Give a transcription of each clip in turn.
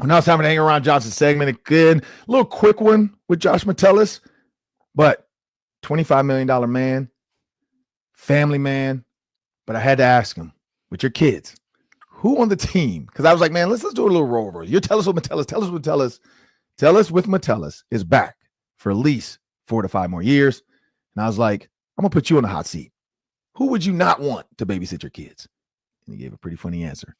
Now it's time to hang around Johnson segment again. A little quick one with Josh Metellus, but $25 million man, family man. But I had to ask him, with your kids, who on the team? Because I was like, man, let's do a little roll over. You tell us what Metellus, tell us what Metellus, tell us with Metellus is back for at least 4 to 5 more years. And I was like, I'm gonna put you on the hot seat. Who would you not want to babysit your kids? And he gave a pretty funny answer.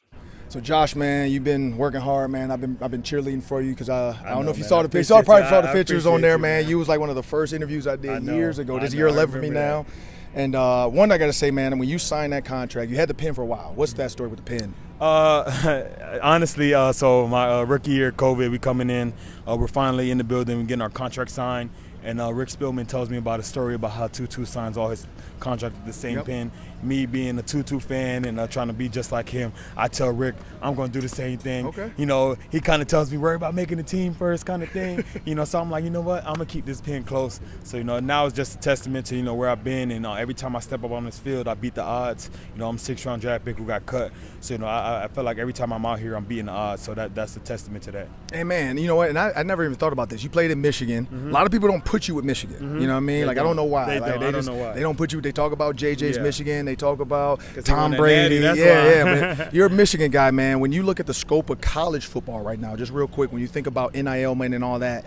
So Josh, man, you've been working hard, man. I've been cheerleading for you because I don't know if you saw the pictures. Probably saw the pictures on there, man. You was like one of the first interviews I did years ago. This is year 11 for me now. And one, I got to say, man, when you signed that contract, you had the pen for a while. What's that story with the pen? Honestly, so my rookie year, COVID, we coming in. We're finally in the building. We're getting our contract signed. And Rick Spielman tells me about a story about how Tutu signs all his contract with the same pen. Me being a Tutu fan and trying to be just like him, I tell Rick I'm going to do the same thing. Okay. You know, he kind of tells me worry about making the team first kind of thing. You know, so I'm like, you know what, I'm going to keep this pen close. So, you know, now it's just a testament to, you know, where I've been. And every time I step up on this field, I beat the odds. You know, I'm a 6th-round draft pick who got cut. So, you know, I feel like every time I'm out here, I'm beating the odds. So that's a testament to that. Hey, man, you know what? And I never even thought about this. You played in Michigan. A lot of people don't put you with Michigan. You know what I mean? I don't know why. I don't know why. They don't put you. They talk about JJ's Michigan. They talk about Tom Tom Brady. Yeah. But you're a Michigan guy, man. When you look at the scope of college football right now, just real quick, when you think about NIL, man, and all that,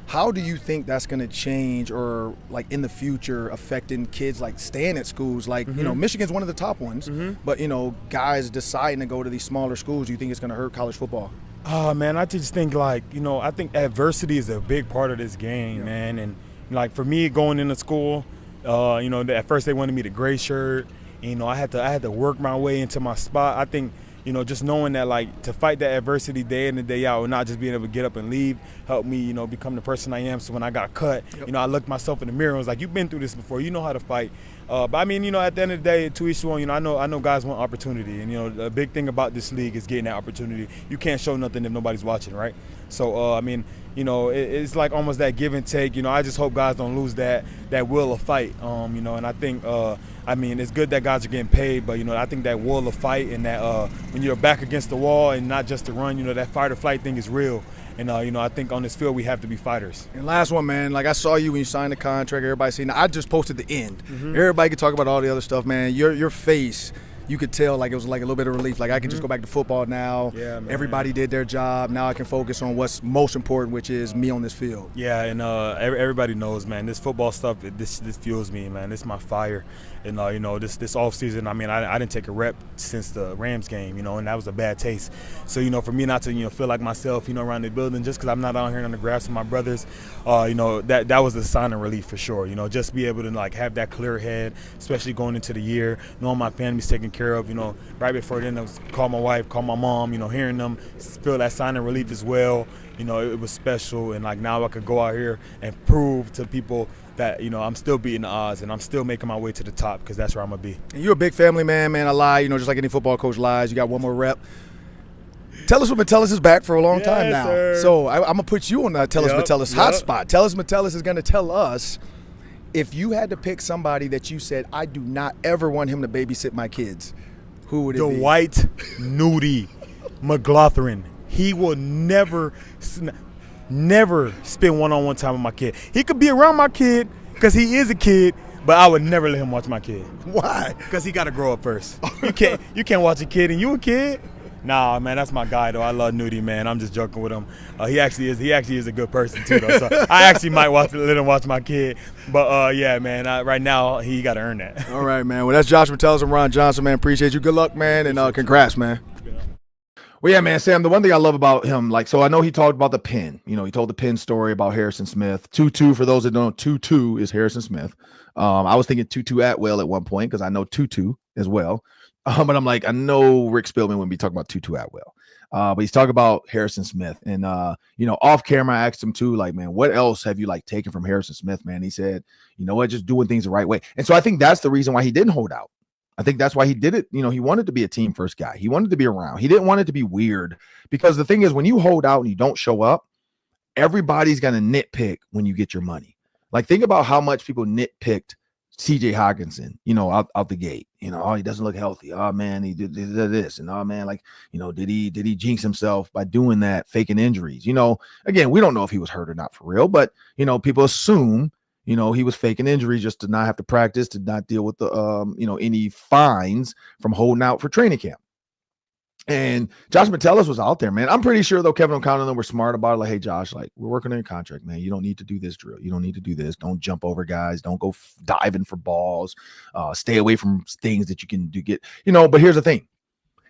how do you think that's going to change or, like, in the future affecting kids, like, staying at schools? Like, you know, Michigan's one of the top ones, but, you know, guys deciding to go to these smaller schools, do you think it's going to hurt college football? Oh, man, I just think, like, you know, I think adversity is a big part of this game, man. And, like, for me going into school, you know, at first they wanted me to gray shirt. You know, I had to work my way into my spot. I think, you know, just knowing that, like, to fight that adversity day in and day out and not just being able to get up and leave helped me, you know, become the person I am. So when I got cut, you know, I looked myself in the mirror and was like, you've been through this before. You know how to fight. But, I mean, you know, at the end of the day, to each one, you know, I know guys want opportunity. And, you know, the big thing about this league is getting that opportunity. You can't show nothing if nobody's watching, right? So, I mean, you know, it's like almost that give and take. You know, I just hope guys don't lose that will of fight, you know, and I think, I mean, it's good that guys are getting paid, but, you know, I think that will of fight and that when you're back against the wall and not just to run, you know, that fight or flight thing is real. And, you know, I think on this field we have to be fighters. And last one, man, like I saw you when you signed the contract, everybody seen I just posted the end. Everybody could talk about all the other stuff, man. Your face, you could tell like it was like a little bit of relief. Like I can just go back to football now. Yeah, man. Everybody did their job. Now I can focus on what's most important, which is me on this field. Yeah, and everybody knows, man, this football stuff, this fuels me, man. This is my fire. And, you know, this offseason, I mean, I didn't take a rep since the Rams game, you know, and that was a bad taste. So, you know, for me not to, you know, feel like myself, you know, around the building just because I'm not out here on the grass with my brothers, you know, that was a sign of relief for sure. You know, just be able to, like, have that clear head, especially going into the year, knowing my family's taken care of, you know. Right before then, I was call my wife, call my mom, you know, hearing them feel that sign of relief as well. You know, it was special, and, like, now I could go out here and prove to people that, you know, I'm still beating the odds and I'm still making my way to the top because that's where I'm going to be. And you're a big family man, I lie, you know, just like any football coach lies. You got one more rep. Tell us what Metellus is back for a long time now. Sir. So I'm going to put you on the Tell us Metellus hot spot. Tell us Metellus is going to tell us if you had to pick somebody that you said, I do not ever want him to babysit my kids, who would it be? Dwight Nudie McLaughlin. He will never spend one-on-one time with my kid. He could be around my kid because he is a kid, but I would never let him watch my kid. Why? Because he got to grow up first. You can't watch a kid and you a kid. Nah, man, that's my guy though. I love Nudie, man. I'm just joking with him. He actually is a good person too though. So I actually might let him watch my kid. But yeah, man, right now he got to earn that. All right, man. Well, that's Josh Metellus and Ron Johnson, man. Appreciate you. Good luck, man, and congrats, man. Well, yeah, man, Sam, the one thing I love about him, like, so I know he talked about the pin. You know, he told the pin story about Harrison Smith. Tutu, for those that don't know, Tutu is Harrison Smith. I was thinking Tutu Atwell at one point because I know Tutu as well. But I'm like, I know Rick Spielman wouldn't be talking about Tutu Atwell. But he's talking about Harrison Smith. And, you know, off camera, I asked him too, like, man, what else have you, like, taken from Harrison Smith, man? He said, you know what, just doing things the right way. And so I think that's the reason why he didn't hold out. I think that's why he did it. You know, he wanted to be a team first guy. He wanted to be around. He didn't want it to be weird because the thing is, when you hold out and you don't show up, everybody's going to nitpick when you get your money. Like, think about how much people nitpicked CJ Hawkinson, you know, out the gate. Oh, he doesn't look healthy. Oh man, he did this, and oh man, like, did he jinx himself by doing that, faking injuries? Again, we don't know if he was hurt or not for real, but people assume he was faking injuries just to not have to practice, to not deal with the any fines from holding out for training camp. And Josh Metellus was out there, man. I'm pretty sure, though, Kevin O'Connell and them were smart about it. Like, hey, Josh, like, we're working on your contract, man. You don't need to do this drill. You don't need to do this. Don't jump over guys. Don't go diving for balls. Stay away from things that you can get. But here's the thing.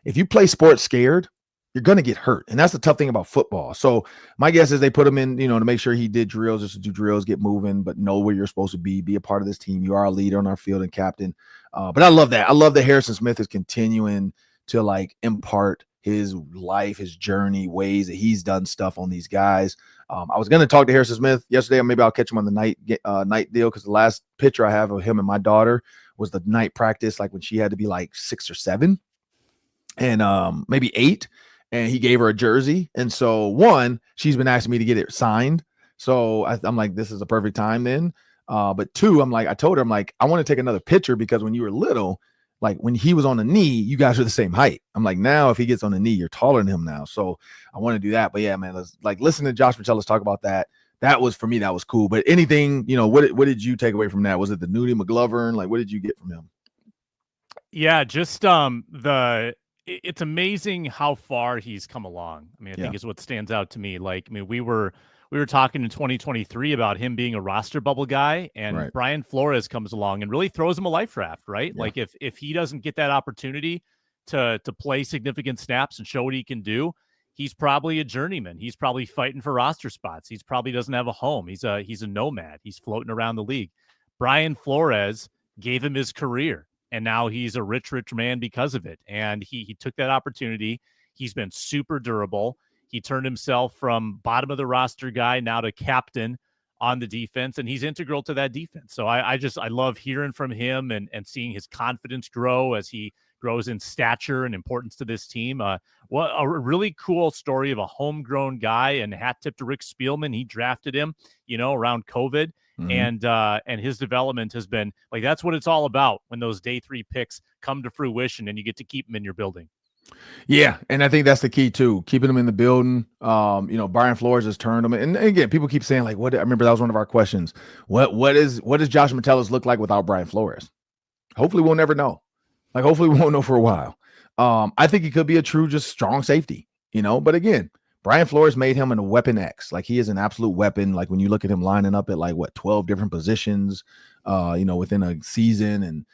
If you play sports scared, you're going to get hurt. And that's the tough thing about football. So my guess is they put him in, to make sure he did drills, just to do drills, get moving, but know where you're supposed to be a part of this team. You are a leader on our field and captain. But I love that. I love that Harrison Smith is continuing to like impart his life, his journey, ways that he's done stuff on these guys. I was going to talk to Harrison Smith yesterday, or maybe I'll catch him on the night deal, because the last picture I have of him and my daughter was the night practice, like when she had to be like 6 or 7 and maybe 8, and he gave her a jersey. And so one, she's been asking me to get it signed. So I'm like, this is a perfect time then. But two, I told her, I want to take another picture, because when you were little, like when he was on the knee, you guys are the same height. I'm like, now if he gets on the knee, you're taller than him now. So I want to do that. But yeah, man, listen to Josh Metellus talk about that. That was, for me, that was cool. But anything, what did you take away from that? Was it the Nudie McGlovern? Like, what did you get from him? Yeah, just it's amazing how far he's come along. I mean, I think is what stands out to me. Like, I mean, we were talking in 2023 about him being a roster bubble guy, and Brian Flores comes along and really throws him a life raft, right? Yeah. Like if he doesn't get that opportunity to play significant snaps and show what he can do, he's probably a journeyman. He's probably fighting for roster spots. He's probably doesn't have a home. He's a nomad. He's floating around the league. Brian Flores gave him his career, and now he's a rich man because of it. And he took that opportunity. He's been super durable. He turned himself from bottom of the roster guy now to captain on the defense, and he's integral to that defense. So I love hearing from him and seeing his confidence grow as he grows in stature and importance to this team. What a really cool story of a homegrown guy, and hat tip to Rick Spielman. He drafted him, around COVID. Mm-hmm. And his development has been like, that's what it's all about when those day 3 picks come to fruition and you get to keep them in your building. Yeah, and I think that's the key too, keeping them in the building. Brian Flores has turned them, and again, people keep saying like, "What?" I remember that was one of our questions. What does Josh Metellus look like without Brian Flores? Hopefully, we'll never know. Like, hopefully, we won't know for a while. I think he could be a true, just strong safety. But again, Brian Flores made him a weapon X. Like, he is an absolute weapon. Like, when you look at him lining up at 12 different positions, within a season, and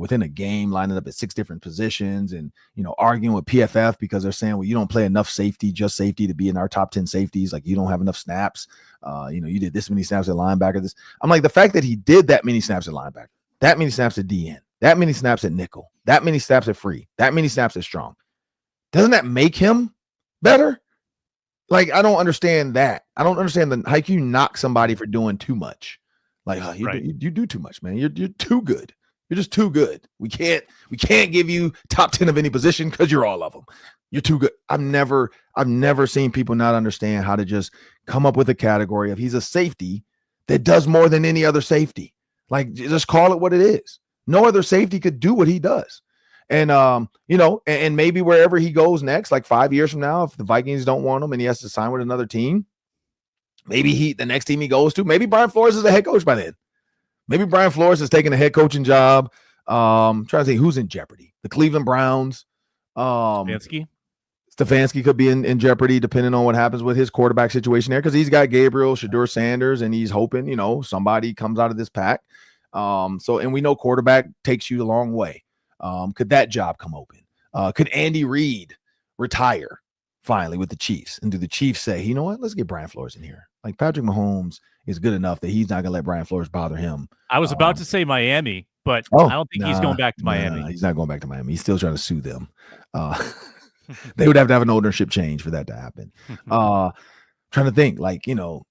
within a game, lining up at 6 different positions, and arguing with PFF because they're saying, well, you don't play enough safety, just safety, to be in our top 10 safeties. Like, you don't have enough snaps. You did this many snaps at linebacker. I'm like, the fact that he did that many snaps at linebacker, that many snaps at DN, that many snaps at nickel, that many snaps at free, that many snaps at strong, doesn't that make him better? Like, I don't understand that. I don't understand how can you knock somebody for doing too much? Like, you do too much, man. You're too good. You're just too good. We can't give you top 10 of any position because you're all of them. You're too good. I've never seen people not understand how to just come up with a category of he's a safety that does more than any other safety. Like, just call it what it is. No other safety could do what he does. And, and maybe wherever he goes next, like 5 years from now, if the Vikings don't want him and he has to sign with another team, maybe the next team he goes to, maybe Brian Flores is a head coach by then. Maybe Brian Flores is taking a head coaching job. Trying to think who's in jeopardy. The Cleveland Browns. Stefanski could be in jeopardy depending on what happens with his quarterback situation there, because he's got Gabriel, Shadur Sanders, and he's hoping, somebody comes out of this pack. And we know quarterback takes you a long way. Could that job come open? Could Andy Reid retire finally with the Chiefs? And do the Chiefs say, you know what, let's get Brian Flores in here? Like, Patrick Mahomes is good enough that he's not going to let Brian Flores bother him. I was about to say Miami, but I don't think he's going back to Miami. He's not going back to Miami. He's still trying to sue them. They would have to have an ownership change for that to happen. Trying to think, like, I'm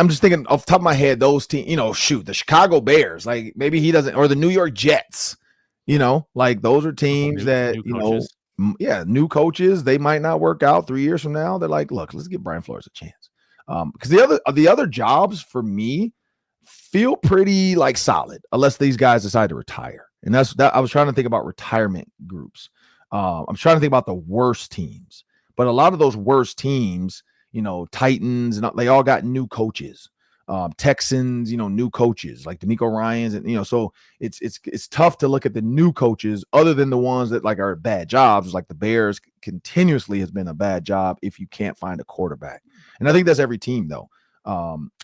just thinking off the top of my head, those teams, the Chicago Bears, like maybe he doesn't, or the New York Jets, like those are teams new coaches, they might not work out 3 years from now. They're like, look, let's give Brian Flores a chance. Because the other jobs for me feel pretty like solid, unless these guys decide to retire. And that's that. I was trying to think about retirement groups. I'm trying to think about the worst teams, but a lot of those worst teams, Titans, and they all got new coaches. Texans, new coaches like D'Amico Ryans, and so it's tough to look at the new coaches other than the ones that like are bad jobs, like the Bears continuously has been a bad job if you can't find a quarterback. And I think that's every team though.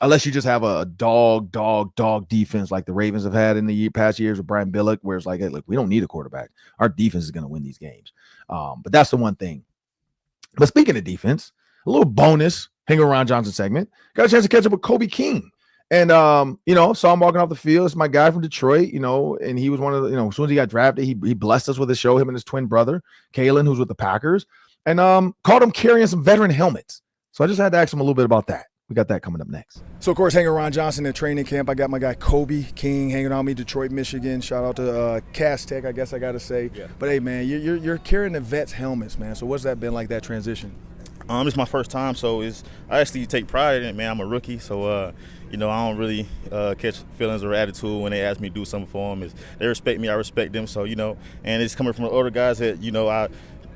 Unless you just have a dog defense like the Ravens have had in the past years with Brian Billick, where it's like, hey, look, we don't need a quarterback. Our defense is going to win these games. But that's the one thing. But speaking of defense, a little bonus Hang Around Johnson segment. Got a chance to catch up with Kobe King. And, saw him walking off the field. It's my guy from Detroit, and he was one of the, as soon as he got drafted, he blessed us with a show, him and his twin brother, Kalen, who's with the Packers, and caught him carrying some veteran helmets. So I just had to ask him a little bit about that. We got that coming up next. So, of course, hanging around Johnson at training camp, I got my guy Kobe King hanging on me, Detroit, Michigan. Shout out to Cass Tech, I guess I got to say. Yeah. But, hey, man, you're carrying the vets' helmets, man. So what's that been like, that transition? It's my first time, so I actually take pride in it, man. I'm a rookie, so, I don't really catch feelings or attitude when they ask me to do something for them. They respect me, I respect them, so, and it's coming from the older guys that, I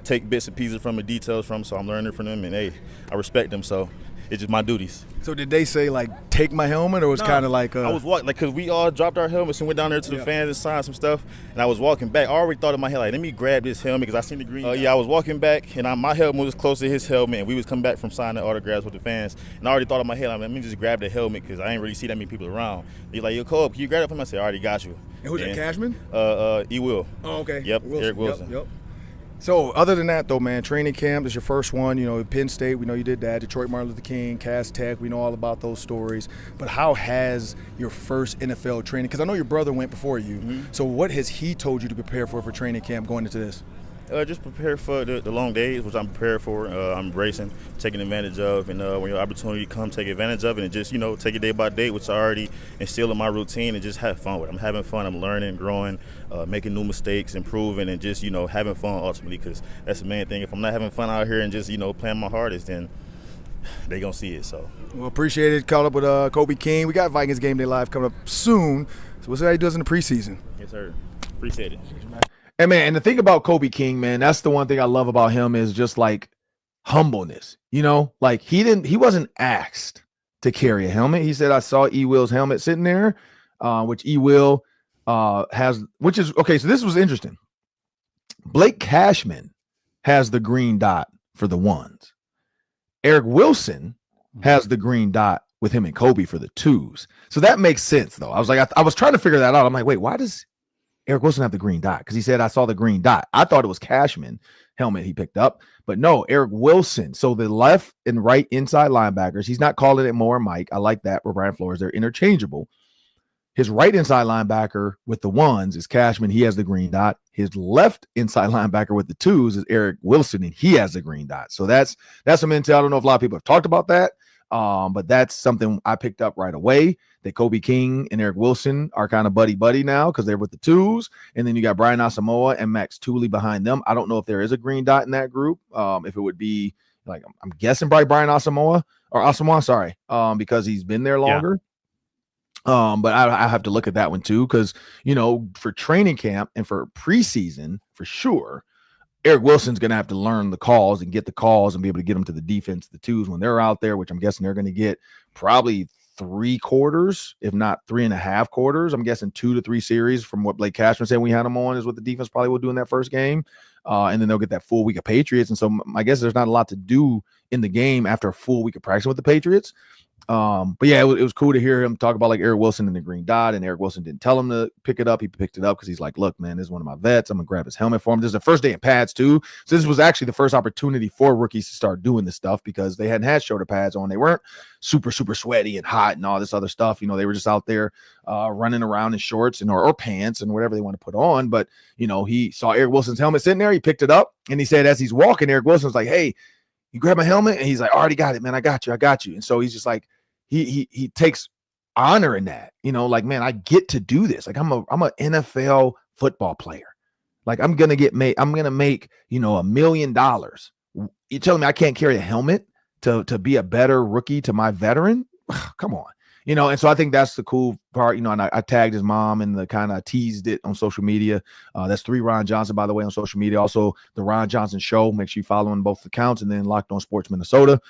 take bits and pieces from the details from, so I'm learning from them, and, hey, I respect them, so it's just my duties. So did they say, like, take my helmet, or was kind of like I was walking, because we all dropped our helmets and went down there to the fans and signed some stuff, and I was walking back. I already thought in my head, like, let me grab this helmet, because I seen the green. I was walking back, and my helmet was close to his helmet, and we was coming back from signing autographs with the fans, and I already thought in my head, like, let me just grab the helmet, because I ain't really see that many people around. He's like, yo, Cole, can you grab it for me? I said, I already got you. And who's that, Cashman? He will. Oh, okay. Yep, Wilson. Eric Wilson. Yep. So other than that, though, man, training camp is your first one. Penn State, we know you did that. Detroit, Martin Luther King, Cass Tech, we know all about those stories. But how has your first NFL training, because I know your brother went before you, so what has he told you to prepare for training camp going into this? Just prepare for the long days, which I'm prepared for. I'm embracing, taking advantage of, and when your opportunity comes, take advantage of it, and just, take it day by day, which I already instill in my routine, and just have fun with it. I'm having fun, I'm learning, growing, making new mistakes, improving, and just, having fun ultimately, because that's the main thing. If I'm not having fun out here and just, playing my hardest, then they gonna see it. So, well, appreciate it. Caught up with Kobe King. We got Vikings Game Day Live coming up soon. So we'll see how he does in the preseason. Yes, sir. Appreciate it. And man, and the thing about Kobe King, man, that's the one thing I love about him is just like humbleness. Like he wasn't asked to carry a helmet. He said, I saw E. Will's helmet sitting there, which E. Will has, which is okay. So this was interesting. Blake Cashman has the green dot for the ones. Eric Wilson has the green dot with him and Kobe for the twos. So that makes sense, though. I was like, I was trying to figure that out. I'm like, wait, why does Eric Wilson have the green dot? Because he said, I saw the green dot. I thought it was Cashman helmet he picked up, but no, Eric Wilson. So the left and right inside linebackers, he's not calling it Moore and Mike. I like that. With Brian Flores, they're interchangeable. His right inside linebacker with the ones is Cashman. He has the green dot. His left inside linebacker with the twos is Eric Wilson, and he has the green dot. So that's some intel. I don't know if a lot of people have talked about that, but that's something I picked up right away, that Kobe King and Eric Wilson are kind of buddy now because they're with the twos. And then you got Brian Asamoah and Max Tooley behind them. I don't know if there is a green dot in that group. If it would be like, I'm guessing probably Brian Asamoah, because he's been there longer. But I have to look at that one too, because, for training camp and for preseason, for sure, Eric Wilson's going to have to learn the calls and get the calls and be able to get them to the defense, the twos when they're out there, which I'm guessing they're going to get probably 3 quarters, if not 3.5 quarters. I'm guessing 2 to 3 series from what Blake Cashman said we had him on is what the defense probably will do in that first game. And then they'll get that full week of Patriots. And so I guess there's not a lot to do in the game after a full week of practice with the Patriots. But yeah, it was cool to hear him talk about like Eric Wilson and the green dot, and Eric Wilson didn't tell him to pick it up. He picked it up because he's like, look, man, this is one of my vets. I'm gonna grab his helmet for him. This is the first day in pads too. So this was actually the first opportunity for rookies to start doing this stuff because they hadn't had shoulder pads on. They weren't super sweaty and hot and all this other stuff. They were just out there running around in shorts and or pants and whatever they want to put on. But he saw Eric Wilson's helmet sitting there. He picked it up and he said, as he's walking, Eric Wilson's like, hey, you grab my helmet? And he's like, I already got it, man. I got you. And so he's just like, he takes honor in that, like, man, I get to do this. Like I'm a NFL football player. Like I'm going to make, $1 million. You're telling me I can't carry a helmet to be a better rookie to my veteran? Come on. you know, and so I think that's the cool part, you know, and I tagged his mom and the kind of teased it on social media. That's 3 Ron Johnson, by the way, on social media. Also, the Ron Johnson Show. Make sure you follow on both accounts, and then Locked On Sports Minnesota.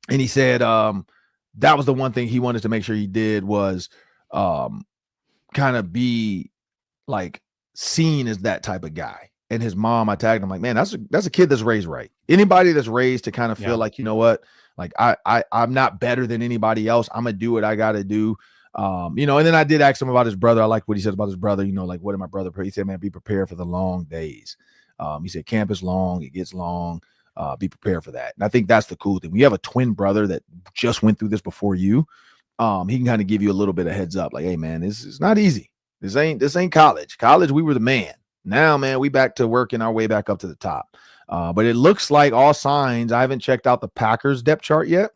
And he said that was the one thing he wanted to make sure he did was kind of be like seen as that type of guy. And his mom, I tagged him like, man, that's a kid that's raised right. Anybody that's raised to kind of feel like, you know what, like I'm not better than anybody else. I'm gonna do what I gotta do. You know, and then I did ask him about his brother. I like what he said about his brother. You know, like, what did my brother pray? He said, man, be prepared for the long days. He said, camp is long, it gets long. Be prepared for that. And I think that's the cool thing. When you have a twin brother that just went through this before you, he can kind of give you a little bit of heads up, like, hey man, this is not easy. This ain't college. College, we were the man. Now, man, we back to working our way back up to the top. But it looks like all signs. I haven't checked out the Packers depth chart yet.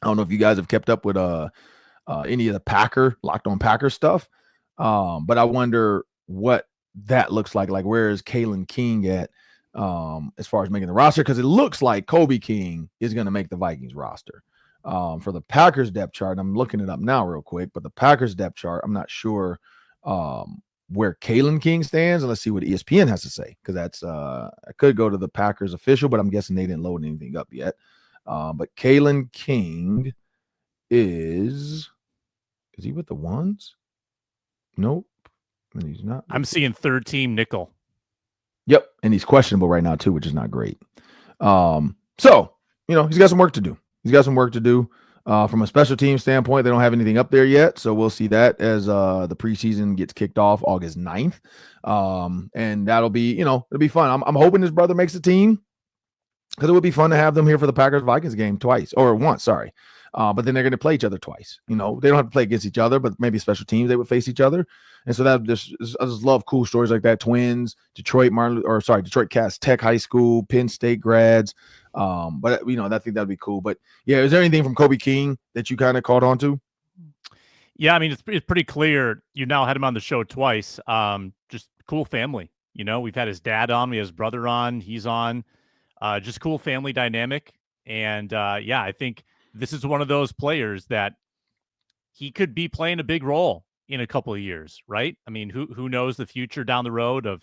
I don't know if you guys have kept up with any of the Locked On Packer stuff. But I wonder what that looks like. Like, where is Kalen King at as far as making the roster? Because it looks like Kobe King is going to make the Vikings roster. For the Packers depth chart, I'm looking it up now real quick, but the Packers depth chart, I'm not sure where Kalen King stands. And let's see what ESPN has to say, because that's I could go to the Packers official, but I'm guessing they didn't load anything up yet. But Kalen King is he with the ones? Nope. And he's not. I'm seeing third team nickel. Yep. And he's questionable right now too, which is not great. So, you know, he's got some work to do. From a special team standpoint. They don't have anything up there yet, so we'll see that as the preseason gets kicked off August 9th. And that'll be, you know, it'll be fun. I'm hoping his brother makes the team, because it would be fun to have them here for the Packers-Vikings game once, sorry. But then they're going to play each other twice. You know, they don't have to play against each other, but maybe special teams, they would face each other. And so I just love cool stories like that. Twins, Detroit Cass Tech High School, Penn State grads. But you know, I think that'd be cool. But yeah, is there anything from Kobe King that you kind of caught on to? Yeah, I mean, it's pretty clear. You now had him on the show twice. Just cool family. You know, we've had his dad on, we have his brother on, he's on. Just cool family dynamic. And yeah, I think this is one of those players that he could be playing a big role in a couple of years, right? I mean, who knows the future down the road of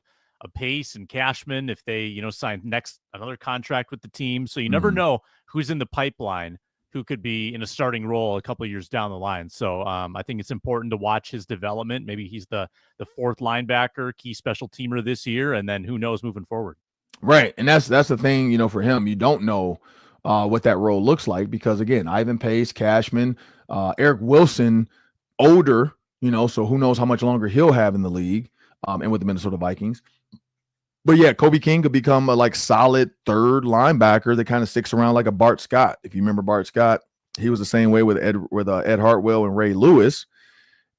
Pace and Cashman if they, you know, sign another contract with the team. So you never know who's in the pipeline who could be in a starting role a couple of years down the line. So I think it's important to watch his development. Maybe he's the fourth linebacker, key special teamer this year, and then who knows moving forward. Right. And that's the thing, you know, for him, you don't know what that role looks like, because again, Ivan Pace, Cashman, Eric Wilson, older, you know, so who knows how much longer he'll have in the league and with the Minnesota Vikings. But yeah, Kobe King could become a like solid third linebacker that kind of sticks around like a Bart Scott. If you remember Bart Scott, he was the same way with Ed Hartwell and Ray Lewis.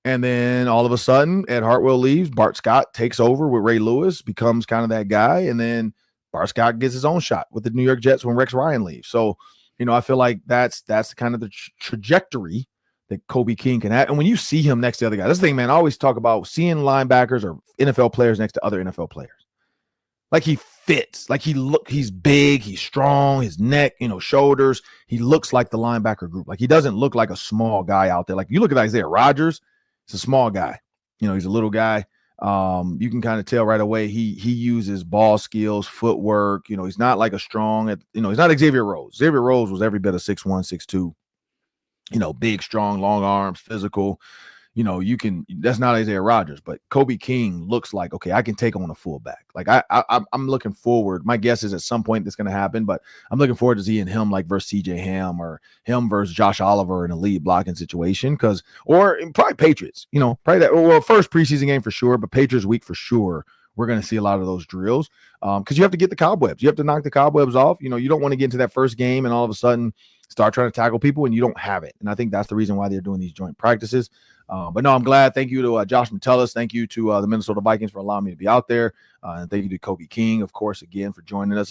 And then all of a sudden, Ed Hartwell leaves, Bart Scott takes over with Ray Lewis, becomes kind of that guy, and then Bart Scott gets his own shot with the New York Jets when Rex Ryan leaves. So, you know, I feel like that's kind of the trajectory that Kobe King can have. And when you see him next to the other guys, this thing, man, I always talk about seeing linebackers or NFL players next to other NFL players. Like, he fits, like he's big, he's strong, his neck, you know, shoulders. He looks like the linebacker group. Like, he doesn't look like a small guy out there. Like, you look at Isaiah Rodgers, he's a small guy. You know, he's a little guy. You can kind of tell right away he uses ball skills, footwork. You know, he's not like he's not Xavier Rhodes. Xavier Rhodes was every bit of 6'1", 6'2", you know, big, strong, long arms, physical. You know, that's not Isaiah Rodgers, but Kobe King looks like, okay, I can take on a fullback. Like, I'm looking forward. My guess is at some point that's going to happen, but I'm looking forward to seeing him like versus CJ Ham or him versus Josh Oliver in a lead blocking situation. Or probably Patriots, you know, probably that. Well, first preseason game for sure, but Patriots week for sure. We're going to see a lot of those drills because you have to get the cobwebs. You have to knock the cobwebs off. You know, you don't want to get into that first game and all of a sudden start trying to tackle people and you don't have it. And I think that's the reason why they're doing these joint practices. But no, I'm glad. Thank you to Josh Metellus. Thank you to the Minnesota Vikings for allowing me to be out there. And thank you to Kobe King, of course, again, for joining us.